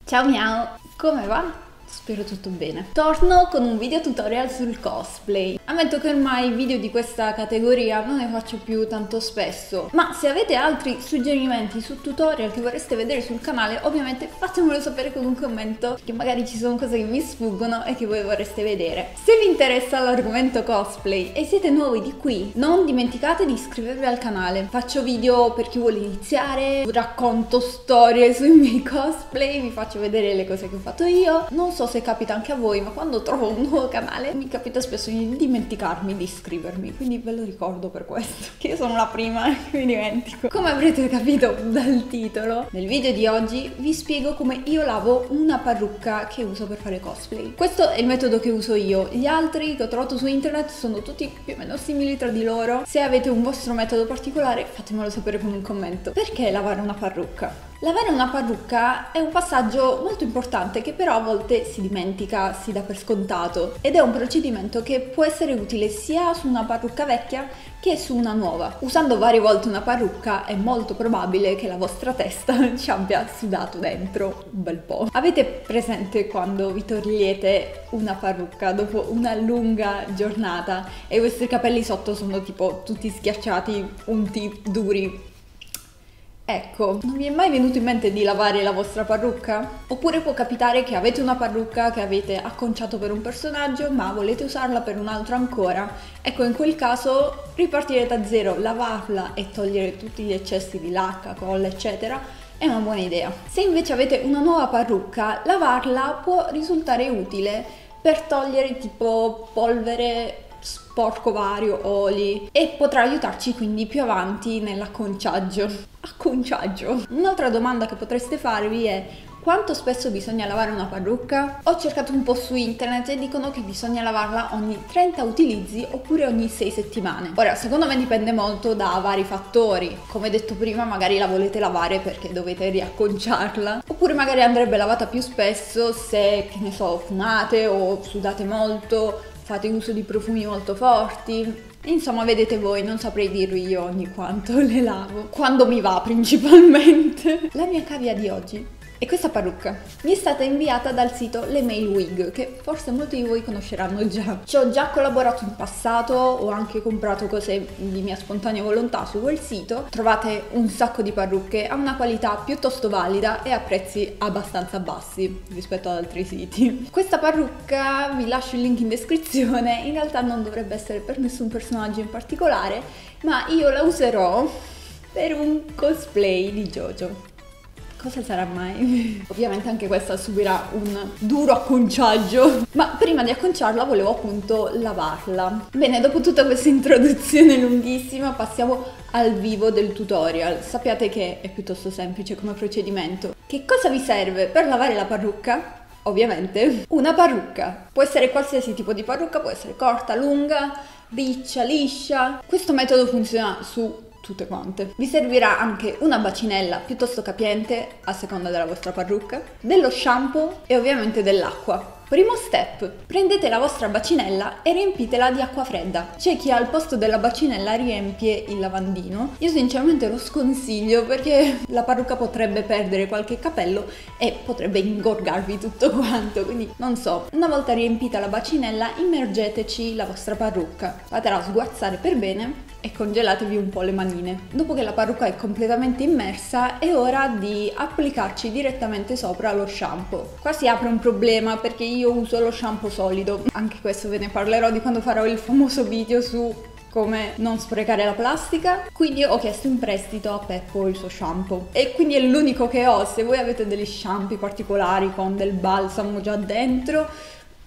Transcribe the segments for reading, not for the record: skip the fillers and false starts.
Ciao miau, come va? Spero tutto bene. Torno con un video tutorial sul cosplay. Ammetto che ormai video di questa categoria non ne faccio più tanto spesso, ma se avete altri suggerimenti su tutorial che vorreste vedere sul canale, ovviamente fatemelo sapere con un commento, perché magari ci sono cose che vi sfuggono e che voi vorreste vedere. Se vi interessa l'argomento cosplay e siete nuovi di qui, non dimenticate di iscrivervi al canale. Faccio video per chi vuole iniziare, racconto storie sui miei cosplay, vi faccio vedere le cose che ho fatto io. Non so se capita anche a voi, ma quando trovo un nuovo canale mi capita spesso di dimenticarmi di iscrivermi, quindi ve lo ricordo per questo, che io sono la prima che mi dimentico. Come avrete capito dal titolo, nel video di oggi vi spiego come io lavo una parrucca che uso per fare cosplay. Questo è il metodo che uso io, gli altri che ho trovato su internet sono tutti più o meno simili tra di loro. Se avete un vostro metodo particolare fatemelo sapere con un commento. Perché lavare una parrucca? Lavare una parrucca è un passaggio molto importante che però a volte si dimentica, si dà per scontato, ed è un procedimento che può essere utile sia su una parrucca vecchia che su una nuova. Usando varie volte una parrucca è molto probabile che la vostra testa ci abbia sudato dentro un bel po'. Avete presente quando vi togliete una parrucca dopo una lunga giornata e i vostri capelli sotto sono tipo tutti schiacciati, unti, duri? Ecco, non vi è mai venuto in mente di lavare la vostra parrucca? Oppure può capitare che avete una parrucca che avete acconciato per un personaggio ma volete usarla per un altro ancora? Ecco, in quel caso ripartire da zero, lavarla e togliere tutti gli eccessi di lacca, colla, eccetera è una buona idea. Se invece avete una nuova parrucca, lavarla può risultare utile per togliere tipo polvere, sporco vario, oli, e potrà aiutarci quindi più avanti nell'acconciaggio. Acconciaggio. Un'altra domanda che potreste farvi è: quanto spesso bisogna lavare una parrucca? Ho cercato un po' su internet e dicono che bisogna lavarla ogni 30 utilizzi oppure ogni 6 settimane. Ora, secondo me dipende molto da vari fattori. Come detto prima, magari la volete lavare perché dovete riacconciarla, oppure magari andrebbe lavata più spesso se, che ne so, fumate o sudate molto, fate uso di profumi molto forti. Insomma, vedete voi, non saprei dirvi io ogni quanto le lavo, quando mi va principalmente. La mia cavia di oggi è questa parrucca. Mi è stata inviata dal sito Le Mail Wig, che forse molti di voi conosceranno già. Ci ho già collaborato in passato, ho anche comprato cose di mia spontanea volontà su quel sito. Trovate un sacco di parrucche a una qualità piuttosto valida e a prezzi abbastanza bassi rispetto ad altri siti. Questa parrucca, vi lascio il link in descrizione, in realtà non dovrebbe essere per nessun personaggio in particolare, ma io la userò per un cosplay di JoJo. Cosa sarà mai? Ovviamente anche questa subirà un duro acconciaggio, ma prima di acconciarla volevo appunto lavarla. Bene, dopo tutta questa introduzione lunghissima passiamo al vivo del tutorial. Sappiate che è piuttosto semplice come procedimento. Che cosa vi serve per lavare la parrucca? Ovviamente una parrucca. Può essere qualsiasi tipo di parrucca, può essere corta, lunga, riccia, liscia. Questo metodo funziona su tutte quante. Vi servirà anche una bacinella piuttosto capiente a seconda della vostra parrucca, dello shampoo e ovviamente dell'acqua. Primo step, prendete la vostra bacinella e riempitela di acqua fredda. C'è chi al posto della bacinella riempie il lavandino. Io sinceramente lo sconsiglio perché la parrucca potrebbe perdere qualche capello e potrebbe ingorgarvi tutto quanto, quindi non so. Una volta riempita la bacinella, immergeteci la vostra parrucca. Fatela sguazzare per bene e congelatevi un po' le manine. Dopo che la parrucca è completamente immersa è ora di applicarci direttamente sopra lo shampoo. Qua si apre un problema perché io uso lo shampoo solido, anche questo ve ne parlerò di quando farò il famoso video su come non sprecare la plastica. Quindi ho chiesto in prestito a Peppo il suo shampoo e quindi è l'unico che ho. Se voi avete degli shampoo particolari con del balsamo già dentro,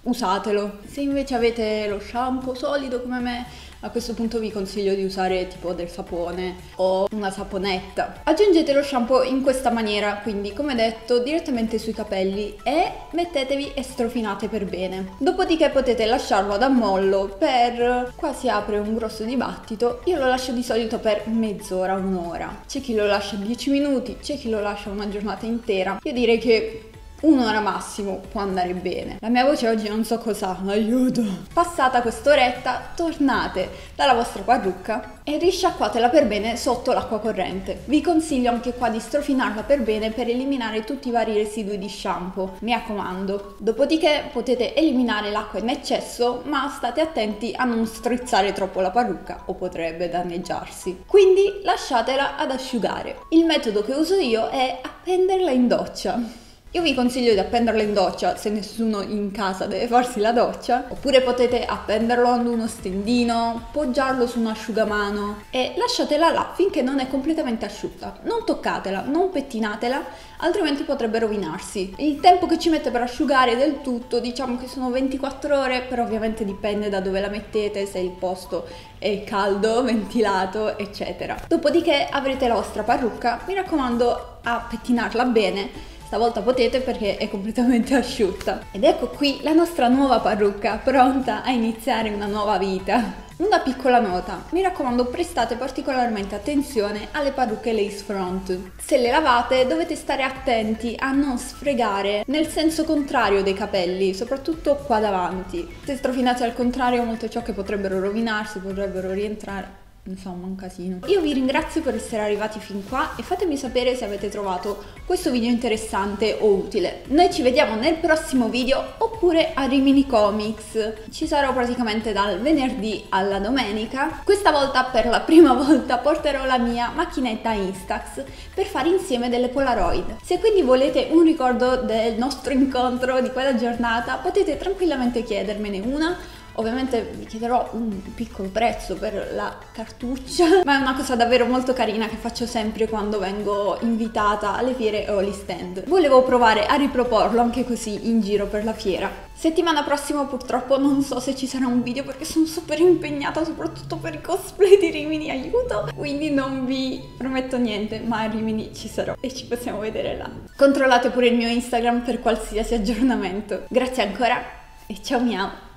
usatelo. Se invece avete lo shampoo solido come me, a questo punto vi consiglio di usare tipo del sapone o una saponetta. Aggiungete lo shampoo in questa maniera, quindi come detto direttamente sui capelli, e mettetevi e strofinate per bene. Dopodiché potete lasciarlo ad ammollo per... qua si apre un grosso dibattito. Io lo lascio di solito per mezz'ora, un'ora. C'è chi lo lascia 10 minuti, c'è chi lo lascia una giornata intera. Io direi che un'ora massimo può andare bene. La mia voce oggi non so cos'ha, aiuto. Passata quest'oretta, tornate dalla vostra parrucca e risciacquatela per bene sotto l'acqua corrente. Vi consiglio anche qua di strofinarla per bene per eliminare tutti i vari residui di shampoo, mi raccomando. Dopodiché potete eliminare l'acqua in eccesso, ma state attenti a non strizzare troppo la parrucca o potrebbe danneggiarsi. Quindi lasciatela ad asciugare. Il metodo che uso io è appenderla in doccia. Io vi consiglio di appenderla in doccia se nessuno in casa deve farsi la doccia, oppure potete appenderlo ad uno stendino, poggiarlo su un asciugamano e lasciatela là finché non è completamente asciutta. Non toccatela, non pettinatela, altrimenti potrebbe rovinarsi. Il tempo che ci mette per asciugare del tutto, diciamo che sono 24 ore, però ovviamente dipende da dove la mettete, se il posto è caldo, ventilato, eccetera. Dopodiché avrete la vostra parrucca, mi raccomando a pettinarla bene. Stavolta potete perché è completamente asciutta. Ed ecco qui la nostra nuova parrucca, pronta a iniziare una nuova vita. Una piccola nota, mi raccomando prestate particolarmente attenzione alle parrucche lace front. Se le lavate dovete stare attenti a non sfregare nel senso contrario dei capelli, soprattutto qua davanti. Se strofinate al contrario molte ciocche potrebbero rovinarsi, potrebbero rientrare. Insomma, un casino. Io vi ringrazio per essere arrivati fin qua e fatemi sapere se avete trovato questo video interessante o utile. Noi ci vediamo nel prossimo video oppure a Rimini Comics. Ci sarò praticamente dal venerdì alla domenica. Questa volta per la prima volta porterò la mia macchinetta Instax per fare insieme delle Polaroid. Se quindi volete un ricordo del nostro incontro di quella giornata potete tranquillamente chiedermene una. Ovviamente vi chiederò un piccolo prezzo per la cartuccia, ma è una cosa davvero molto carina che faccio sempre quando vengo invitata alle fiere o agli stand. Volevo provare a riproporlo anche così in giro per la fiera. Settimana prossima purtroppo non so se ci sarà un video perché sono super impegnata soprattutto per i cosplay di Rimini, aiuto! Quindi non vi prometto niente, ma a Rimini ci sarò e ci possiamo vedere là. Controllate pure il mio Instagram per qualsiasi aggiornamento. Grazie ancora e ciao miau!